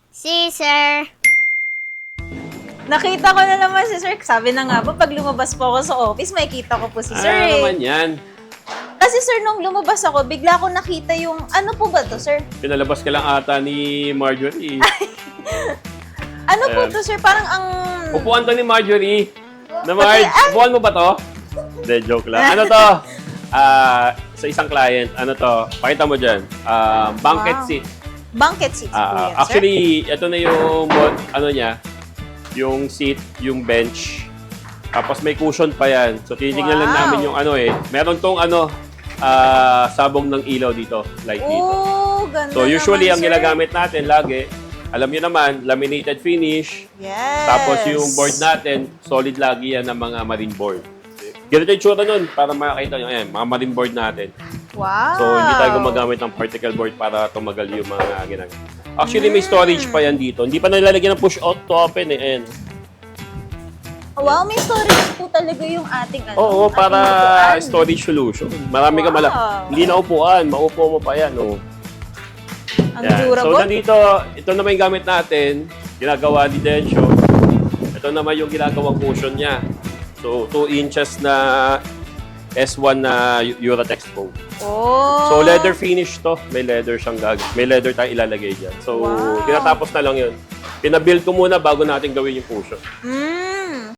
Si sir. Nakita ko na naman si sir. Sabi na nga ba, pag lumabas po ako sa office, makikita ko po si sir Ano eh. naman yan? Kasi sir, nung lumabas ako, bigla ko nakita yung, ano po ba to sir? Pinalabas ka lang ata ni Marjorie. Ano po Ayan. to sir? Parang ang... Upuan to ni Marjorie. Na Marge, upuan mo ba to? Hindi, joke lang. Ano to? Sa isang client, ano to? Pakita mo dyan. Banquet Wow. seat. Banquet seats po yan, sir. Actually, ito na yung, ano niya, yung seat, yung bench. Tapos may cushion pa yan. So, titignan lang Wow. namin yung ano eh. Meron tong ano, sabong ng ilaw dito. Light dito. Oh, ganda So, usually, naman, ang sir. ginagamit natin lagi, alam niyo naman, laminated finish. Yes. Tapos yung board natin, solid lagi yan ng mga marine board. Ganito yung tsura nun, para makakita nyo. Ayan, mga marine board natin. Wow. So, hindi tayo gumagamit ng particle board para tumagal yung mga ginagawa. Actually, may storage pa yan dito. Hindi pa nilalagyan ng push out to open eh. Ayan. Wow, may storage po talaga yung ating ano. Oo, ating para upuan. storage solution. Marami ka Wow. Hindi na upuan, maupo mo pa yan. Oh. Ang Yan. So, durable. nandito, ito naman yung gamit natin. Ginagawa ni Dencio. Ito naman yung ginagawang cushion niya. So, 2 inches na S1 na Uratex foam. Oh. So, leather finish to. May leather siyang may leather tayong ilalagay dyan. So, Wow. tinatapos na lang yun. Pinabuild ko muna bago natin gawin yung cushion.